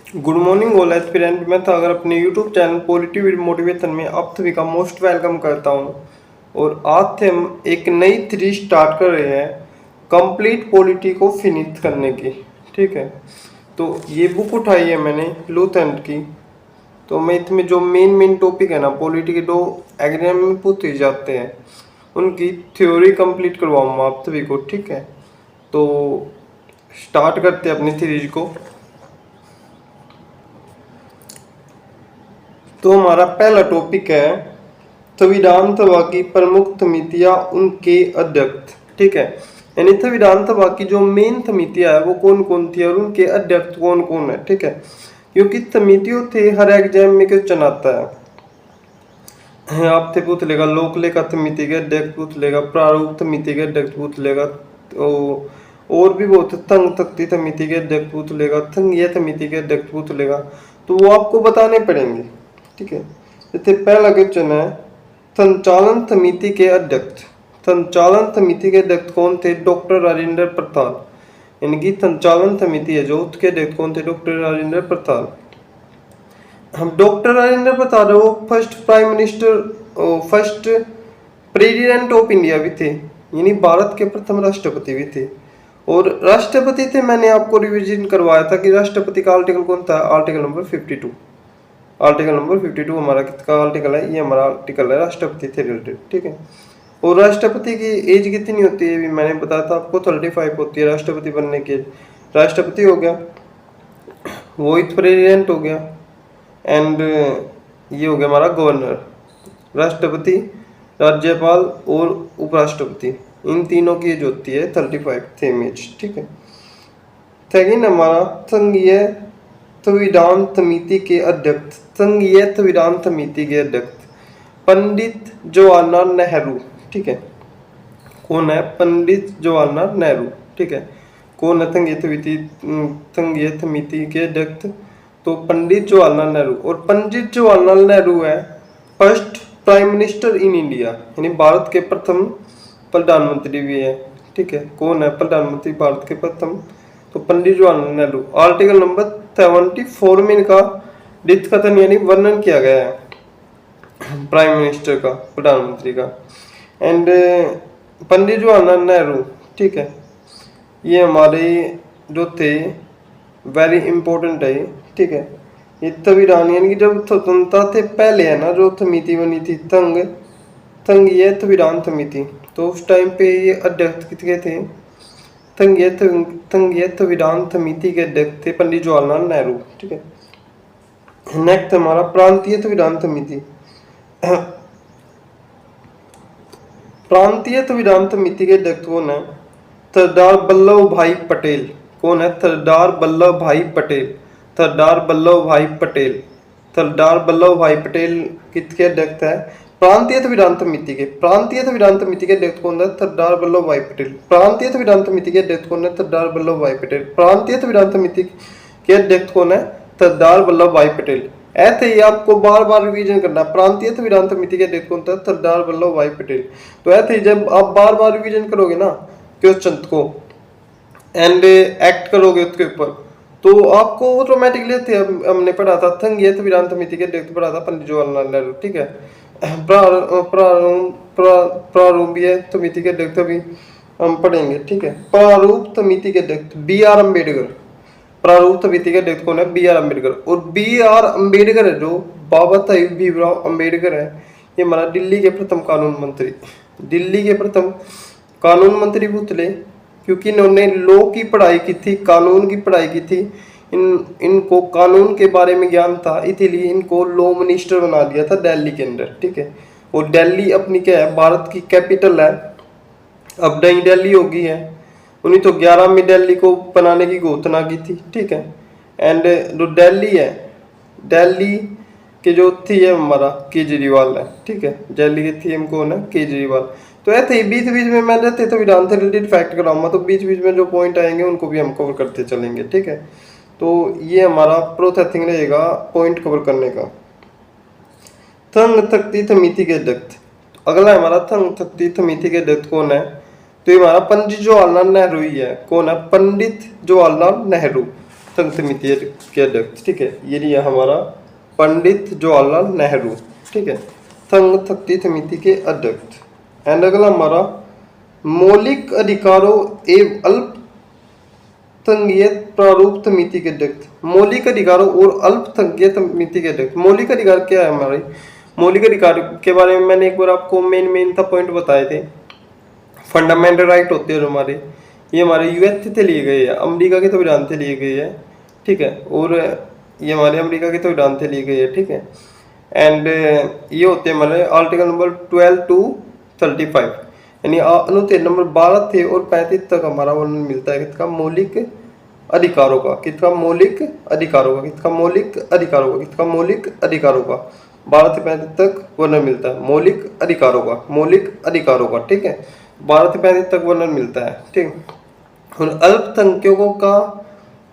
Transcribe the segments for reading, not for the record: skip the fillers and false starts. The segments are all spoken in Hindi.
Good morning all aspirant. मैं था अगर अपने यूट्यूब चैनल पॉजिटिव मोटिवेशन में आप सभी का मोस्ट वेलकम करता हूँ। और आज से हम एक नई थ्री स्टार्ट कर रहे हैं कंप्लीट पॉलिटी को फिनिश करने की। ठीक है, तो ये बुक उठाई है मैंने लूथेंट की। तो मैं इसमें जो मेन टॉपिक है ना पॉलिटी के दो एग्जाम में पूछे जाते हैं उनकी थ्योरी कंप्लीट करवाऊंगा आप सभी को। ठीक है, तो स्टार्ट करते हैं अपनी सीरीज को। तो हमारा पहला टॉपिक है संविधान सभा की प्रमुख समितियां उनके अध्यक्ष। ठीक है, यानी संविधान सभा की जो मेन समितियां है वो कौन कौन थी और उनके अध्यक्ष कौन कौन है। ठीक है, क्योंकि समितियों से हर एग्जाम में क्वेश्चन आता है। आपसे पूछ लेगा लोक लेखा समिति के अध्यक्ष पूछ लेगा, प्रारूप समिति के अध्यक्ष पूछ लेगा, तो और भी बहुत संघ शक्ति समिति के अध्यक्ष पूछ लेगा, संघीय समिति के अध्यक्ष पूछ लेगा, तो वो आपको बताने पड़ेंगे। ठीक है, जैसे पहला क्वेश्चन है संचालन समिति के अध्यक्ष। संचालन समिति के अध्यक्ष कौन थे? डॉक्टर राजेंद्र प्रसाद। यानी कि संचालन समिति है जो उसके अध्यक्ष कौन थे? डॉक्टर राजेंद्र प्रसाद। हम डॉक्टर राजेंद्र प्रसाद वो first prime minister, first president of India भी थे, यानी भारत के प्रथम राष्ट्रपति भी थे। और राष्ट्रपति थे मैंने आपको रिवीजन करवाया था कि राष्ट्रपति का आर्टिकल कौन था? Article number 52। आर्टिकल नंबर 52 हमारा किसका आर्टिकल है? ये हमारा आर्टिकल है राष्ट्रपति से रिलेटेड। ठीक है, और राष्ट्रपति की एज कितनी होती है? मैंने बताया था आपको 35 होती है राष्ट्रपति बनने की। राष्ट्रपति हो गया, वाइस प्रेसिडेंट हो गया, एंड ये हो गया हमारा गवर्नर। राष्ट्रपति, राज्यपाल और उपराष्ट्रपति, इन तीनों की एज होती है 35 सेम एज। ठीक है, सेकेंड हमारा संघीय संविधान समिति के अध्यक्ष। संघीय संविधान समिति के अध्यक्ष पंडित जवाहरलाल नेहरू। ठीक है, कौन है? पंडित जवाहरलाल नेहरू। ठीक है, कौन है संघीय समिति के अध्यक्ष? तो पंडित जवाहरलाल नेहरू। और पंडित जवाहरलाल नेहरू है first prime minister in India, यानी भारत के प्रथम प्रधानमंत्री भी है। ठीक है, कौन है प्रधानमंत्री भारत के प्रथम? तो पंडित जवाहरलाल नेहरू। आर्टिकल नंबर 74 में इनका डिस्कशन यानी वर्णन किया गया है प्राइम मिनिस्टर का, प्रधानमंत्री का। एंड पंडित जवाहरलाल नेहरू, ठीक है, ये हमारे जो थे वेरी इंपॉर्टेंट है। ठीक है, ये संविधान यानी कि जब स्वतंत्रता से पहले है ना जो समिति बनी थी संघीय संविधान समिति, तो उस टाइम पे ये अध्यक्ष किसके थे? संघीय संविधान समिति के अध्यक्ष थे पंडित जवाहरलाल नेहरू। ठीक है, नेक्स्ट हमारा प्रांतीय संविधान समिति। प्रांतीय संविधान समिति के अध्यक्ष कौन है? सरदार वल्लभ भाई पटेल। कौन है? सरदार वल्लभ भाई पटेल। सरदार वल्लभ भाई पटेल। सरदार वल्लभ भाई पटेल किसके अध्यक्ष है? प्रांतीय संविधान समिति के। प्रांतीय संविधान समिति के अध्यक्ष कौन है? सरदार वल्लभ भाई पटेल। प्रांतीय संविधान समिति के अध्यक्ष कौन है? सरदार वल्लभ भाई पटेल। प्रांतीय संविधान समिति के अध्यक्ष कौन है? सरदार वल्लभ भाई पटेल। ऐसे ही आपको बार बार रिवीजन करना। प्रांतीय संविधान समिति के अध्यक्ष कौन था? सरदार वल्लभ भाई पटेल। तो ऐसे ही जब आप बार बार रिवीजन करोगे ना क्वेश्चन को एंड एक्ट करोगे उसके ऊपर, तो आपको ऑटोमेटिकली थे। हमने पढ़ा था संघीय संविधान समिति के अध्यक्ष पढ़ा था पंडित जवाहरलाल नेहरू। ठीक है, प्रारूपीय समिति के अध्यक्ष भी हम पढ़ेंगे। ठीक है, प्रारूप समिति के अध्यक्ष BR अम्बेडकर। प्रारूप समिति के अध्यक्ष कौन है? BR अम्बेडकर। और BR अम्बेडकर है जो बाबा साहिब भीमराव अम्बेडकर है, ये हमारा दिल्ली के प्रथम कानून मंत्री। दिल्ली के प्रथम कानून मंत्री पूछ ले, क्योंकि इन्होंने लॉ की पढ़ाई की थी, कानून की पढ़ाई की थी। इनको कानून के बारे में ज्ञान था, इसीलिए इनको लॉ मिनिस्टर बना दिया था दिल्ली के अंदर। ठीक है, और दिल्ली अपनी क्या है? भारत की कैपिटल है। अब नई दिल्ली होगी है। 1911 में दिल्ली को बनाने की घोषणा की थी। ठीक है, एंड जो दिल्ली है, दिल्ली के जो CM हमारा केजरीवाल है। ठीक है, दिल्ली के CM कौन है? केजरीवाल। तो ऐसे ही बीच बीच में मैं रहते संविधान से रिलेटेड फैक्ट कराऊंगा, तो बीच बीच में जो पॉइंट आएंगे उनको भी हम कवर करते चलेंगे। ठीक है, तो ये हमारा प्रोसेसिंग रहेगा पॉइंट कवर करने का। संघ शक्ति समिति के अध्यक्ष, अगला हमारा संघ शक्ति समिति के अध्यक्ष कौन है? तो ये हमारा पंडित जवाहरलाल नेहरू ही है। कौन है? पंडित जवाहरलाल नेहरू। संघ समिति के अध्यक्ष, ठीक है। ये लिया हमारा पंडित जवाहरलाल नेहरू, ठीक है, संघ शक्ति समिति के अध्यक्ष। एंड अगला हमारा मौलिक अधिकारों एवं अल्पसंख्यक प्रारूप समिति के अध्यक्ष। मौलिक अधिकारों और अल्पसंख्यक समिति के अध्यक्ष। मौलिक अधिकार क्या है हमारे? मौलिक अधिकार के बारे में मैंने एक बार आपको मेन था पॉइंट बताए थे। फंडामेंटल राइट होते हैं हमारे, ये हमारे यूएस से लिए गए हैं, अमेरिका के संविधान से लिए गए हैं, ठीक है, और ये हमारे अमेरिका के संविधान से लिए गए हैं, ठीक है। एंड ये होते हैं हमारे आर्टिकल नंबर 12 to 35, यानी अनुच्छेद नंबर 12 से और 35 तक हमारा वर्णन मिलता है किसका? मौलिक अधिकारों का। किसका? मौलिक अधिकारों का। किसका? मौलिक अधिकारों का। किसका? मौलिक अधिकारों का 12 से 35 तक वर्णन मिलता है मौलिक अधिकारों का। मौलिक अधिकारों का, ठीक है, 12 से 35 तक वर्णन मिलता है, ठीक। और अल्पसंख्यकों का,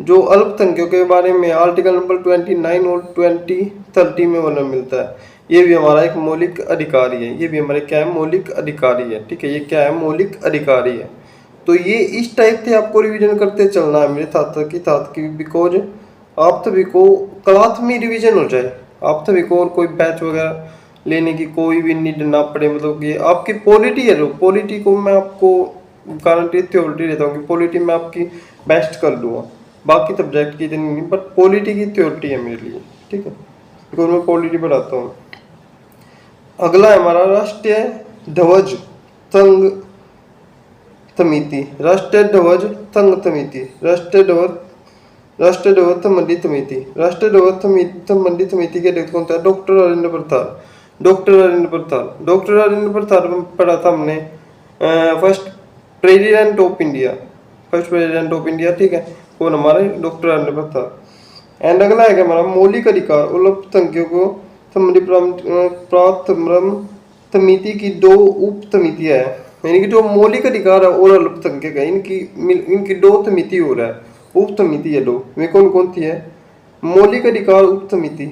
जो अल्पसंख्यकों के बारे में आर्टिकल नंबर 29 और 30 में वर्णन मिलता है। ये भी हमारा एक मौलिक अधिकारी है। ये भी हमारे क्या है? मौलिक अधिकारी है, ठीक है। ये क्या है? मौलिक अधिकारी है। तो ये इस टाइप से आपको रिवीजन करते चलना है मेरे साथ की, बिकॉज आप सभी को क्लास में रिवीजन हो जाए, आप सभी को और कोई बैच वगैरह लेने की कोई भी नीड ना पड़े। मतलब ये आपकी पॉलिटी है, जो पॉलिटी को मैं आपको गारंटी थ्योरिटी देता हूँ कि पॉलिटी में आपकी बेस्ट कर दूंगा, बाकी सब्जेक्ट की इतनी नहीं, बट पॉलिटी की थ्योरिटी है मेरे लिए, ठीक है, बिकॉज मैं पॉलिटी पढ़ाता हूँ। अगला है हमारा राष्ट्रीय ध्वज संघ समिति। राष्ट्रीय ध्वज संघ समिति। राष्ट्रीय ध्वज संबंधित समिति। राष्ट्रीय ध्वज संबंधित समिति के अध्यक्ष कौन था? डॉक्टर राजेंद्र प्रसाद। डॉक्टर राजेंद्र प्रसाद पढ़ा था हमने, फर्स्ट प्रेसिडेंट ऑफ इंडिया, ठीक है, कौन? हमारे डॉक्टर राजेंद्र प्रसाद। एंड अगला है हमारा मौलिक अधिकार और अल्पसंख्यकों संबंधित प्राप्त समिति की 2 उप समितियां हैं, यानी कि जो मौलिक अधिकार है और अल्पसंख्यक है, इनकी 2 समिति हो रहा है, उप समिति है 2। वे कौन कौन सी है? मौलिक अधिकार उप समिति।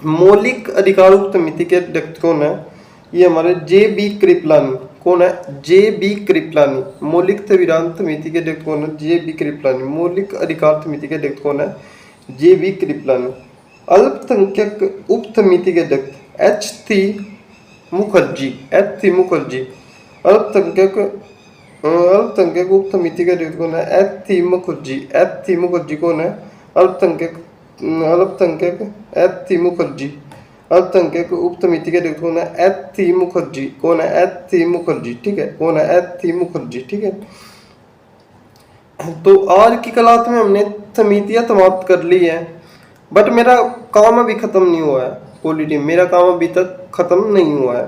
मौलिक अधिकार उप समिति के अध्यक्ष कौन है? ये हमारे जे.बी. कृपलानी। कौन है? जे.बी. कृपलानी। मौलिक संविधान समिति के अध्यक्ष कौन है? जे.बी. कृपलानी। मौलिक अधिकार समिति के अध्यक्ष कौन है? जे.बी. कृपलानी। अल्पसंख्यक उप समिति के अध्यक्ष एच.सी. मुखर्जी। अल्पसंख्यक उप समिति के अध्यक्ष कौन है? एच.सी. मुखर्जी कौन है? अल्पसंख्यक एच.सी. मुखर्जी। अल्पसंख्यक उप समिति के अध्यक्ष कौन है? एच.सी. मुखर्जी। कौन है? एच.सी. मुखर्जी, ठीक है, कौन है? एच.सी. मुखर्जी, ठीक है। तो आज की क्लास में हमने समितियां समाप्त कर ली है, बट मेरा काम अभी खत्म नहीं हुआ है। पॉलिटी मेरा काम अभी तक खत्म नहीं हुआ है,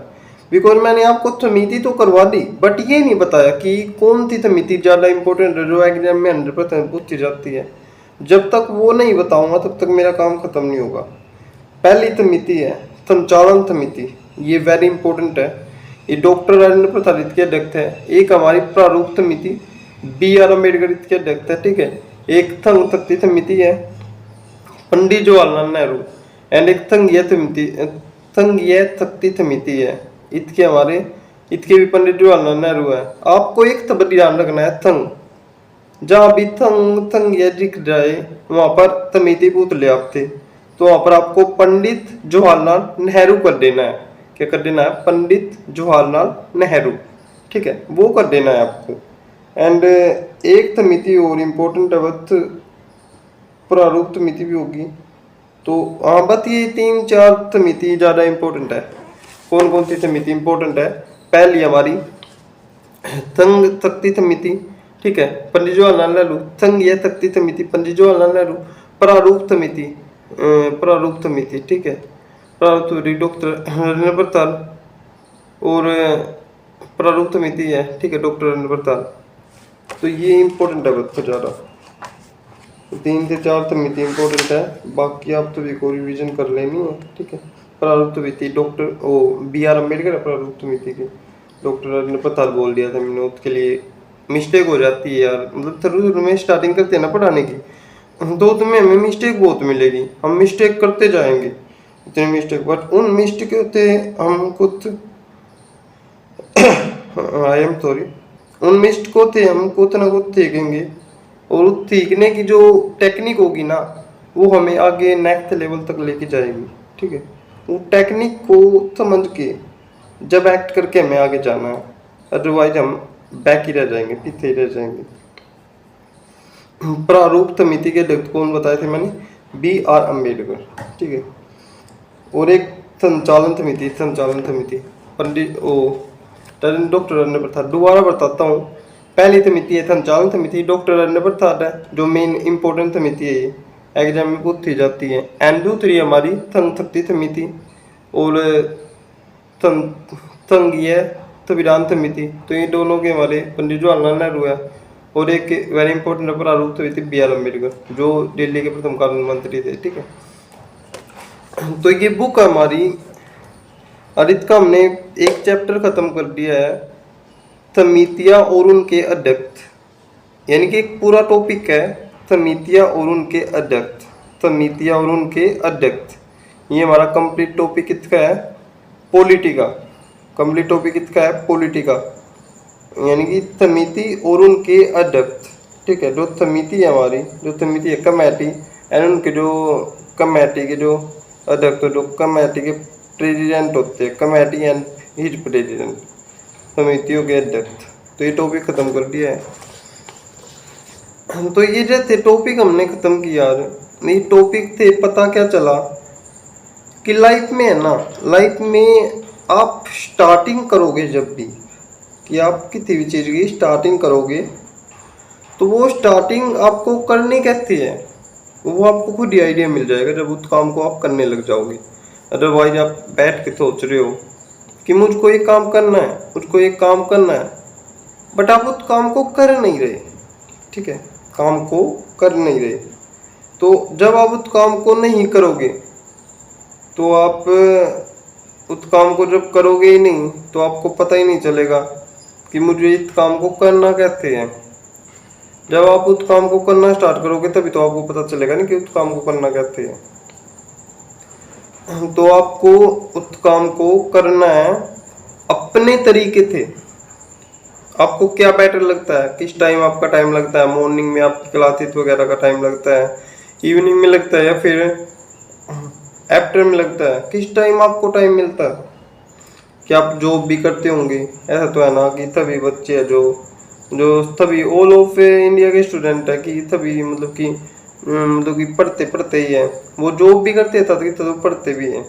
बिकॉज मैंने आपको समिति तो करवा दी, बट ये नहीं बताया कि कौन सी समिति ज़्यादा इंपॉर्टेंट है, जो एग्जाम में 100% पूछी जाती है। जब तक वो नहीं बताऊंगा तब तक मेरा काम खत्म नहीं होगा। पहली समिति है संचालन समिति, ये वेरी इंपॉर्टेंट है। ये डॉक्टर राजेंद्र प्रसाद के अध्यक्ष है। एक हमारी प्रारूप समिति B.R. अम्बेडकर इसके अध्यक्ष है, ठीक है। एक संघ शक्ति समिति है पंडित जवाहरलाल नेहरू, एंड एक संघीय शक्ति समिति है, इसके भी पंडित जवाहरलाल नेहरू है। आपको एक शब्द ध्यान रखना है, संघ। जहाँ भी संघीय दिख जाए वहां पर समिति पूछ ले आपसे, तो वहां पर आपको पंडित जवाहरलाल नेहरू कर देना है। क्या कर देना है? पंडित जवाहरलाल नेहरू, ठीक है, वो कर देना है आपको। एंड एक समिति और इम्पोर्टेंट है, प्रारूप समिति भी होगी। तो हाँ, बस ये 3-4 समिति ज़्यादा इम्पोर्टेंट है। कौन कौन सी समिति इम्पोर्टेंट है? पहली हमारी संघ शक्ति समिति, ठीक है, पंडित जवाहरलाल नेहरू। संघीय शक्ति समिति पंडित जवाहरलाल नेहरू। प्रारूप समिति, ठीक है, प्रारूप समिति डॉक्टर राजेंद्र प्रसाद, और प्रारूप समिति है, ठीक है, डॉक्टर राजेंद्र प्रसाद। तो ये इम्पोर्टेंट है बच्चों ज़्यादा, 3 से 4 समिति इम्पोर्टेंट है, बाकी आप तो भी को रिविजन कर लेनी है, ठीक है। प्रारूप समिति डॉक्टर B.R. अम्बेडकर प्रारूप समिति के डॉक्टर राजेंद्र प्रसाद बोल दिया था मैंने, उसके लिए मिस्टेक हो जाती है यार, मतलब शुरू में स्टार्टिंग करते हैं ना पढ़ाने की, तो तुम्हें हमें मिस्टेक बहुत मिलेगी, हम मिस्टेक करते जाएंगे, इतने मिस्टेक, बट उन मिस्टेक होते हम कुछ आई एम सॉरी, उन मिस्टेक होते हम कुछ ना कुछ सीखेंगे, और उस सीखने की जो टेक्निक होगी ना, वो हमें आगे नेक्स्ट लेवल तक लेके जाएगी। ठीक है, वो टेक्निक को समझ के जब एक्ट करके हमें आगे जाना है, अदरवाइज हम बैक ही रह जाएंगे, पीछे ही रह जाएंगे। प्रारूप समिति के अध्यक्ष कौन बताए थे मैंने? B.R. अम्बेडकर। ठीक है, और एक संचालन समिति पंडित डॉक्टर अरण्य प्रसाद। दोबारा बताता हूँ, पहली समिति है संचालन समिति, डॉक्टर अरण्य प्रसाद है जो मेन इंपॉर्टेंट समिति है, ये एग्जाम में पूछी जाती है। एंड दूसरी हमारी संघ शक्ति समिति और संघीय संविधान समिति, तो ये दोनों के हमारे पंडित जवाहरलाल नेहरू है। और एक वेरी इंपॉर्टेंट प्रारूप समिति B.R. अम्बेडकर जो दिल्ली के प्रथम कानून मंत्री थे। ठीक है, तो ये बुक हमारी, और इसका हमने एक चैप्टर खत्म कर दिया है, समितियां और उनके अध्यक्ष, यानी कि एक पूरा टॉपिक है समितियां और उनके अध्यक्ष, समितियां और उनके अध्यक्ष। ये हमारा कंप्लीट टॉपिक किसका है? पॉलिटिका। कंप्लीट टॉपिक किसका है? पॉलिटिका, यानी कि समिति और उनके अध्यक्ष। ठीक है, जो समिति है हमारी, जो समिति है कमेटी, एंड उनके जो कमेटी के जो अध्यक्ष, जो कमेटी के प्रेसिडेंट होते हैं, कमेटी एंड हिज प्रेसिडेंट, समितियों के अध्यक्ष। तो ये टॉपिक खत्म कर दिया है। तो ये जैसे टॉपिक हमने खत्म किया, ये टॉपिक से पता क्या चला कि लाइफ में है ना, लाइफ में आप स्टार्टिंग करोगे जब भी, कि आप किसी भी चीज़ की स्टार्टिंग करोगे, तो वो स्टार्टिंग आपको करनी कैसी है वो आपको खुद ही आइडिया मिल जाएगा जब उस काम को आप करने लग जाओगे। अदरवाइज आप बैठ के सोच रहे हो कि मुझको एक काम करना है, मुझको एक काम करना है, बट आप उस काम को कर नहीं रहे। ठीक है, काम को कर नहीं रहे, तो जब आप उस काम को नहीं करोगे, तो आप उस काम को जब करोगे ही नहीं, तो आपको पता ही नहीं चलेगा कि मुझे इस काम को करना कैसे है। जब आप उस काम को करना स्टार्ट करोगे तभी तो आपको पता चलेगा नहीं कि उस काम को करना कैसे है। तो आपको उस काम को करना है अपने तरीके से। आपको क्या बेटर लगता है, किस टाइम आपका टाइम लगता है? मॉर्निंग में आपकी क्लासेस वगैरह का टाइम लगता है, इवनिंग में लगता है, या फिर आफ्टर में लगता है? किस टाइम आपको टाइम मिलता है? कि आप जॉब भी करते होंगे, ऐसा तो है ना कि सभी बच्चे हैं जो सभी ऑल ऑफ इंडिया के स्टूडेंट है कि सभी मतलब कि पढ़ते ही है, वो जॉब भी करते हैं साथ तो पढ़ते भी हैं,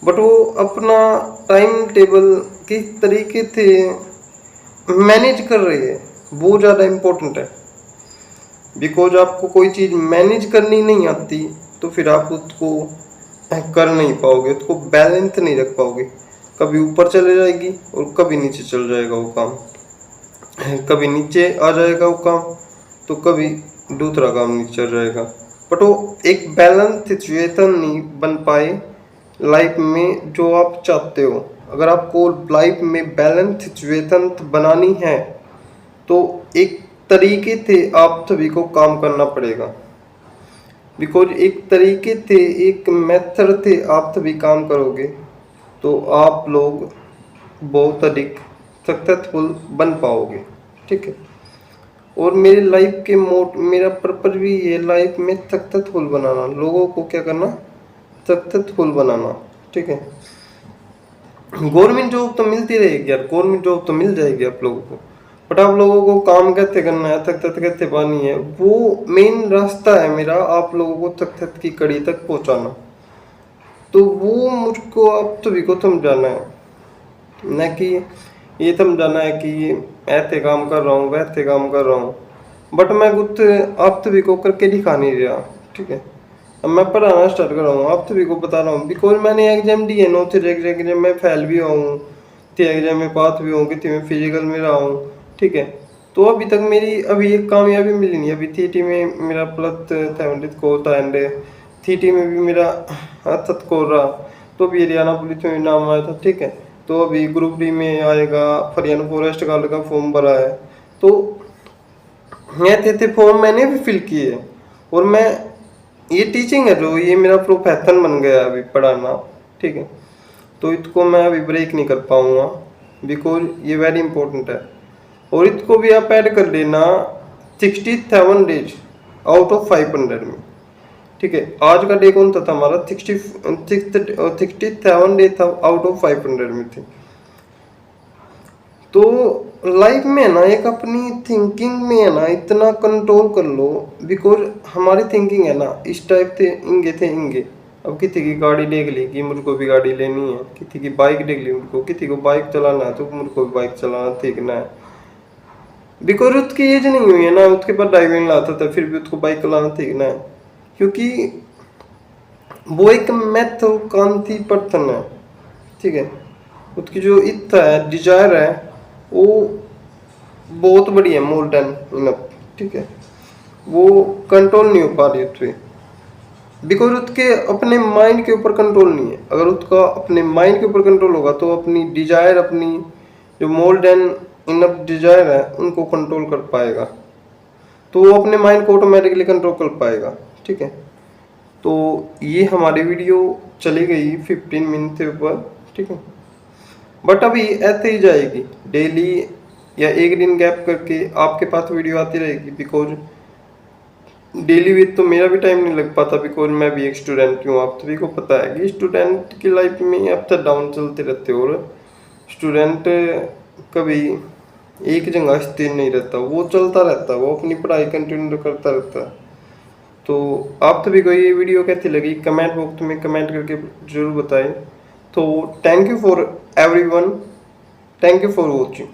बट वो अपना टाइम टेबल किस तरीके से मैनेज कर रही है वो ज़्यादा इम्पोर्टेंट है। बिकॉज आपको कोई चीज़ मैनेज करनी नहीं आती तो फिर आप उसको कर नहीं पाओगे, उसको बैलेंस नहीं रख पाओगे, कभी ऊपर चले जाएगी और कभी नीचे चल जाएगा वो काम, कभी नीचे आ जाएगा वो काम तो कभी दूसरा काम नीचे चल जाएगा। बट वो एक बैलेंस सिचुएशन नहीं बन पाए लाइफ में जो आप चाहते हो। अगर आपको लाइफ में बैलेंस सिचुएशन बनानी है तो एक तरीके से आप सभी को काम करना पड़ेगा। बिकॉज एक तरीके से, एक मेथड से आप सभी काम करोगे तो आप लोग बहुत अधिक सक्सेसफुल बन पाओगे। ठीक है, और मेरी लाइफ के मेरा पर्पज भी ये लाइफ में सक्सेसफुल बनाना, लोगों को क्या करना, सक्सेसफुल बनाना। ठीक है, गवर्नमेंट जॉब तो मिलती रहेगी यार, गवर्नमेंट जॉब तो मिल जाएगी आप लोगों को, बट आप लोगों को काम कैसे करना है, सक्सेस कैसे पानी है, वो मेन रास्ता है मेरा आप लोगों को सक्सेस की कड़ी तक पहुंचाना। तो वो मुझको आप सभी को समझाना है, न कि ये समझाना है कि ऐसे काम कर रहा हूँ, वैसे काम कर रहा हूँ, बट मैं कुछ आप सभी को करके दिखा नहीं रहा। ठीक है, अब मैं पढ़ाना स्टार्ट कर रहा हूँ, आप सभी को बता रहा हूँ, बिकॉज मैंने एग्जाम दिए, 9 एग्जाम में फेल भी हुआ हूँ, कितने एग्जाम में पास भी हूँ, कितने में फिजिकल में रहा हूँ। ठीक है, तो अभी तक मेरी अभी एक कामयाबी मिली नहीं। अभी सीटी में मेरा +70 स्कोर था एंड सीटी में भी मेरा 70 स्कोर रहा, तो अभी हरियाणा पुलिस में नाम आया था। ठीक है, तो अभी ग्रुप डी में आएगा, हरियाणा फॉरेस्ट गार्ड का फॉर्म भरा है, तो ऐसे फॉर्म मैंने भी फिल किए। और मैं ये टीचिंग है जो ये मेरा प्रोफेशन बन गया अभी पढ़ाना। ठीक है, तो इसको मैं अभी ब्रेक नहीं कर पाऊँगा बिकॉज ये वेरी इंपॉर्टेंट है। और इसको भी आप ऐड कर लेना 67 डेज आउट ऑफ 500 में। ठीक है, आज का डे कौन सा था हमारा 67 डे था आउट ऑफ 500 में थे। तो लाइफ में है ना एक अपनी थिंकिंग में है ना इतना कंट्रोल कर लो, बिकॉज हमारी थिंकिंग है ना इस टाइप थे इंगे। अब किसी की गाड़ी देख ली कि मुझको भी गाड़ी लेनी है, किसी की बाइक देख ली मुझको, किसी को बाइक चलाना है तो मुझको भी बाइक चलाना सीखना है। बिकॉज उसकी एज नहीं हुई है ना, उसके पास ड्राइविंग लाता था फिर भी उसको बाइक चलाना सीखना है, क्योंकि वो एक महत्वाकांक्षी पर्सन है। ठीक है, उसकी जो इच्छा है, डिजायर है, वो बहुत बड़ी है, मोर देन इनफ। ठीक है, वो कंट्रोल नहीं हो पा रही उससे, बिकॉज उसके अपने माइंड के ऊपर कंट्रोल नहीं है। अगर उसका अपने माइंड के ऊपर कंट्रोल होगा तो अपनी डिजायर, अपनी जो मोर देन इनफ डिजायर है उनको कंट्रोल कर पाएगा, तो वो अपने माइंड को ऑटोमेटिकली कंट्रोल कर पाएगा। ठीक है, तो ये हमारी वीडियो चली गई 15 मिनट से ऊपर। ठीक है, बट अभी ऐसे ही जाएगी, डेली या एक दिन गैप करके आपके पास वीडियो आती रहेगी, बिकॉज डेली विथ तो मेरा भी टाइम नहीं लग पाता, बिकॉज मैं भी एक स्टूडेंट हूँ। आप सभी को पता है कि स्टूडेंट की लाइफ में अप से डाउन चलते रहते हैं, और स्टूडेंट कभी एक जगह स्थिर नहीं रहता, वो चलता रहता है, वो अपनी पढ़ाई कंटिन्यू करता रहता है। तो आप सभी को ये वीडियो कैसी लगी कमेंट बॉक्स में कमेंट करके जरूर बताएं। तो thank you for everyone, thank you for watching.